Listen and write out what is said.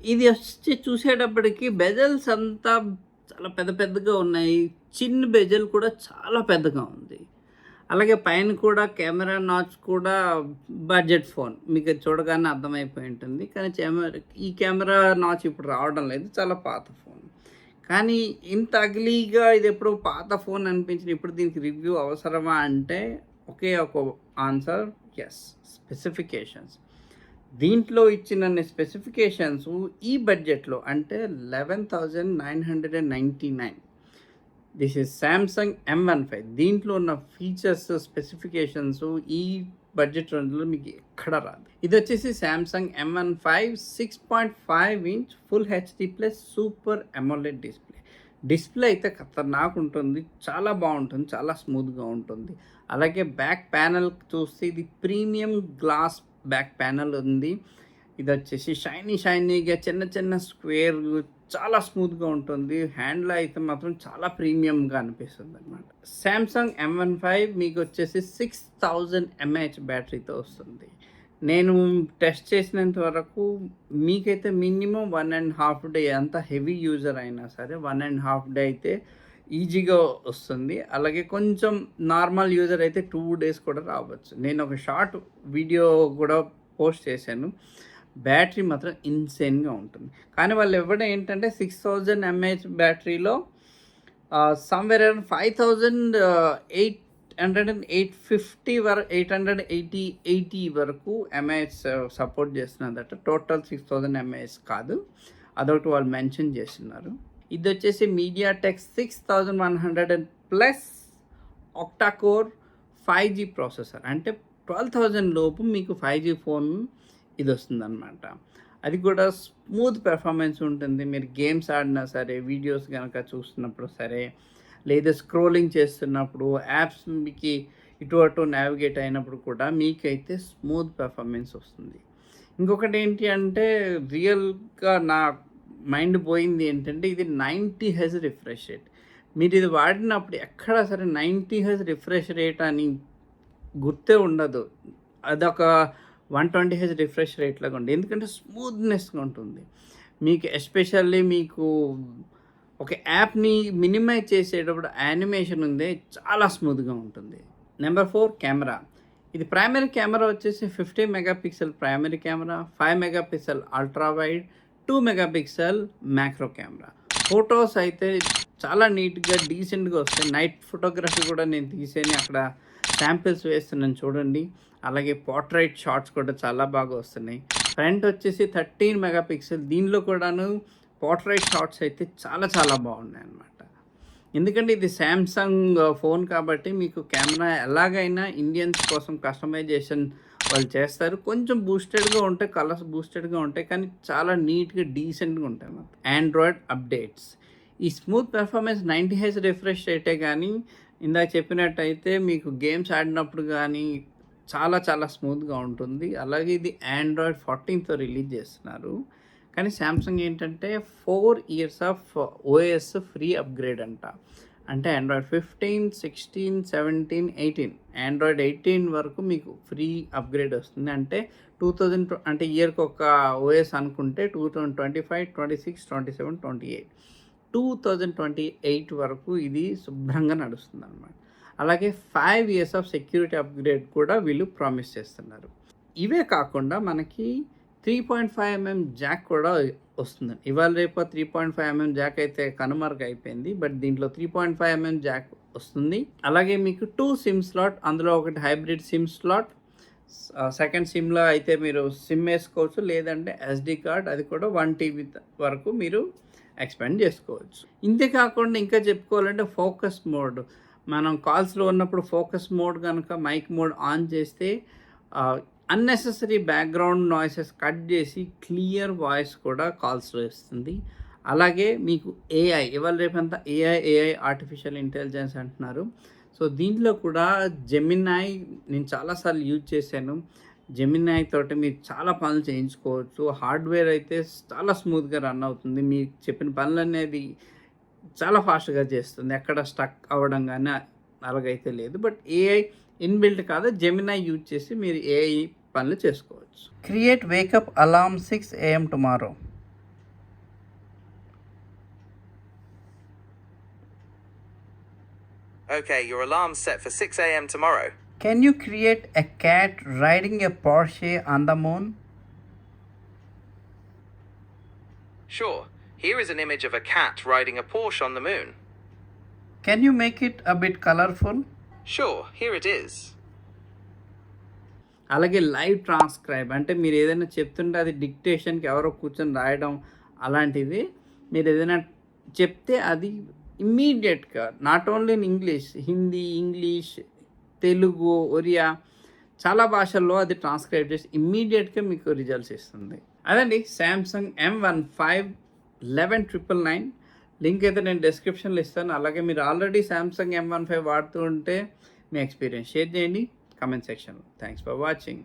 ఇది వచ్చి చూసేటప్పటికి బెజల్స్ అంతా చాలా పెద్ద పెద్దగా ఉన్నాయి. చిన్న బెజల్ కూడా చాలా పెద్దగా ఉంది. అలాగే పైన కూడా కెమెరా నాచ్ కూడా బడ్జెట్ ఫోన్. మీకు అది చూడగానే అర్థమైపోయి ఉంటుంది. కానీ ఈ కెమెరా నాచ్ ఇప్పుడు రావడం లేదు. చాలా పాత ఫోన్. కానీ ఇంత అగ్లీగా ఇదెప్పుడో పాత ఫోన్ అనిపించిన ఇప్పుడు దీనికి రివ్యూ అవసరమా అంటే ఒకే ఒక ఆన్సర్ యెస్. స్పెసిఫికేషన్స్. దీంట్లో ఇచ్చినన్ని స్పెసిఫికేషన్స్ ఈ బడ్జెట్‌లో అంటే 11,999. This is Samsung M15. దీంట్లో ఉన్న ఫీచర్స్, స్పెసిఫికేషన్స్ ఈ బడ్జెట్ రేంజ్‌లో మీకు ఎక్కడ రాదు. ఇదొచ్చేసి Samsung M15 6.5 inch full HD plus super AMOLED display. Display అయితే ఖతర్నాక్ ఉంటుంది. చాలా బాగుంటుంది. చాలా స్మూత్‌గా ఉంటుంది. అలాగే బ్యాక్ ప్యానెల్ చూస్తే ఇది ప్రీమియం గ్లాస్ బ్యాక్ ప్యానెల్ ఉంది. ఇది వచ్చేసి షైనీగా చిన్న చిన్న స్క్వేర్ చాలా స్మూత్‌గా ఉంటుంది. హ్యాండ్‌లో అయితే మాత్రం చాలా ప్రీమియంగా అనిపిస్తుంది అనమాట. సామ్సంగ్ M15 మీకు వచ్చేసి 6000 mAh బ్యాటరీతో వస్తుంది. నేను టెస్ట్ చేసినంత వరకు మీకైతే మినిమం 1.5 డే అంత హెవీ యూజర్ అయినా సరే 1.5 డే అయితే ఈజీగా వస్తుంది. అలాగే కొంచెం నార్మల్ యూజర్ అయితే 2 డేస్ కూడా రావచ్చు. నేను ఒక షార్ట్ వీడియో కూడా పోస్ట్ చేశాను. బ్యాటరీ మాత్రం ఇన్సేన్‌గా ఉంటుంది. కానీ వాళ్ళు ఇవ్వడం ఏంటంటే 6000 mAh బ్యాటరీలో సమ్‌వేర్ అరౌండ్ 5850 880 వరకు mAh సపోర్ట్ చేస్తున్నదట. టోటల్ 6000 mAh కాదు. అదొకటి వాళ్ళు మెన్షన్ చేస్తున్నారు. ఇదొచ్చేసి MediaTek 6100 plus octa core 5G processor. అంటే 12,000 లోపు మీకు 5G ఫోన్ ఇది వస్తుందన్నమాట. అది కూడా స్మూత్ పెర్ఫార్మెన్స్ ఉంటుంది. మీరు గేమ్స్ ఆడినా సరే, వీడియోస్ కనుక చూస్తున్నప్పుడు సరే, లేదా స్క్రోలింగ్ చేస్తున్నప్పుడు యాప్స్ మీకు ఇటు అటు నావిగేట్ అయినప్పుడు కూడా మీకైతే స్మూత్ పెర్ఫార్మెన్స్ వస్తుంది. ఇంకొకటి ఏంటి అంటే రియల్గా నా మైండ్ పోయింది ఏంటంటే ఇది 90 హెర్ట్జ్ రిఫ్రెష్ రేట్. మీరు ఇది వాడినప్పుడు ఎక్కడా సరే 90 హెర్ట్జ్ రిఫ్రెష్ రేట్ అని గుర్తే ఉండదు. అదొక 120 హెర్ట్జ్ రిఫ్రెష్ రేట్ లాగా ఉంటుంది. ఎందుకంటే స్మూత్‌నెస్‌గా ఉంటుంది. మీకు ఎస్పెషల్లీ మీకు ఒక యాప్‌ని మినిమైజ్ చేసేటప్పుడు యానిమేషన్ ఉంది చాలా స్మూత్‌గా ఉంటుంది. Number 4 camera. ఇది ప్రైమరీ కెమెరా వచ్చేసి 50 megapixel primary camera, 5 megapixel ultra wide, 2 megapixel macro camera. Photos అయితే చాలా నీట్‌గా డీసెంట్‌గా వస్తాయి. నైట్ ఫోటోగ్రఫీ కూడా నేను తీసేని అక్కడ శాంపిల్స్ వేస్తున్నాను చూడండి. అలాగే పోర్ట్రైట్ షాట్స్ కూడా చాలా బాగా వస్తున్నాయి. ఫ్రంట్ వచ్చేసి 13 మెగాపిక్సెల్. దీనిలో కూడాను పోర్ట్రైట్ షాట్స్ అయితే చాలా బాగున్నాయి అన్నమాట. ఎందుకంటే ఇది సామ్సంగ్ ఫోన్ కాబట్టి మీకు కెమెరా ఎలాగైనా ఇండియన్స్ కోసం కస్టమైజేషన్ వాళ్ళు చేస్తారు. కొంచెం బూస్టెడ్‌గా ఉంటాయి, కలర్స్ బూస్టెడ్‌గా ఉంటాయి. కానీ చాలా నీట్‌గా డీసెంట్‌గా ఉంటాయి అన్నమాట. Android updates. ఈ స్మూత్ పెర్ఫార్మెన్స్ 90 హెర్ట్జ్ రిఫ్రెష్ రేటే కానీ ఇందాక చెప్పినట్టయితే మీకు గేమ్స్ ఆడినప్పుడు కానీ చాలా స్మూత్‌గా ఉంటుంది. అలాగే ఇది ఆండ్రాయిడ్ 14తో రిలీజ్ చేస్తున్నారు. కానీ సామ్సంగ్ ఏంటంటే 4 years of OS free upgrade అంట. అంటే ఆండ్రాయిడ్ 15, 16, 17, 18 ఆండ్రాయిడ్ 18 వరకు మీకు ఫ్రీ అప్‌గ్రేడ్ వస్తుంది. అంటే 2000 అంటే ఇయర్‌కి ఒక ఓఎస్ అనుకుంటే 2025, 26, 27, 28 2028 వరకు ఇది శుభ్రంగా నడుస్తుందన్నమాట. అలాగే 5 ఇయర్స్ ఆఫ్ సెక్యూరిటీ అప్‌గ్రేడ్ కూడా వీళ్ళు ప్రామిస్ చేస్తున్నారు. ఇవే కాకుండా మనకి 3.5mm జాక్ కూడా వస్తుందండి. ఇవాళ రేపు 3.5mm జాక్ అయితే కనుమరుగైపోయింది. బట్ దీంట్లో 3.5mm జాక్ వస్తుంది. అలాగే మీకు 2 సిమ్ స్లాట్, అందులో ఒకటి హైబ్రిడ్ సిమ్ స్లాట్. సెకండ్ సిమ్‌లో అయితే మీరు సిమ్ వేసుకోవచ్చు. లేదంటే ఎస్‌డి కార్డ్ అది కూడా 1 టీబీ వరకు మీరు ఎక్స్‌పాండ్ చేసుకోవచ్చు. ఇంతే కాకుండా ఇంకా చెప్పుకోవాలంటే ఫోకస్ మోడ్. మనం కాల్స్‌లో ఉన్నప్పుడు ఫోకస్ మోడ్ కనుక మైక్ మోడ్ ఆన్ చేస్తే అన్నెసెసరీ బ్యాక్‌గ్రౌండ్ నాయిసెస్ కట్ చేసి క్లియర్ వాయిస్ కూడా కాల్స్‌లో ఇస్తుంది. అలాగే మీకు ఏఐ ఇవాళ రేపంతా ఏఐ ఆర్టిఫిషియల్ ఇంటెలిజెన్స్ అంటున్నారు. సో దీంట్లో కూడా జెమినై నేను చాలాసార్లు యూజ్ చేశాను. జెమినై తోటి మీరు చాలా పనులు చేయించుకోవచ్చు. హార్డ్వేర్ అయితే చాలా స్మూత్‌గా రన్ అవుతుంది. మీకు చెప్పిన పనులనేది చాలా ఫాస్ట్‌గా చేస్తుంది. ఎక్కడ స్టక్ అవ్వడం గానీ అలాగైతే లేదు. బట్ ఏఐ ఇన్‌బిల్ట్ కాదు. జెమినై యూజ్ చేసి మీరు ఏఐ పనులు చేసుకోవచ్చు. Create wake up alarm 6 AM tomorrow. Okay, your alarm's set for 6 a.m. tomorrow. Can you create a cat riding a Porsche on the moon? Sure. Here is an image of a cat riding a Porsche on the moon. Can you make it a bit colorful? Sure, here it is. అలాగే live transcribe అంటే మీరు ఏదైనా చెప్తుంటే అది డిక్టేషన్కి ఎవరో కూర్చొని రాయడం అలాంటిది. మీరు ఏదైనా చెప్తే అది ఇమ్మీడియట్గా not only in English, Hindi, English, Telugu, Oriya చాలా భాషల్లో అది ట్రాన్స్క్రైబ్ చేసి ఇమ్మీడియట్గా మీకు రిజల్ట్స్ ఇస్తుంది. అదండి శాంసంగ్ M15 లింక్ అయితే నేను డిస్క్రిప్షన్లో ఇస్తాను. అలాగే మీరు ఆల్రెడీ శాంసంగ్ M15 వాడుతూ ఉంటే మీ ఎక్స్పీరియన్స్ షేర్ చేయండి కామెంట్ సెక్షన్లో. Thanks for watching.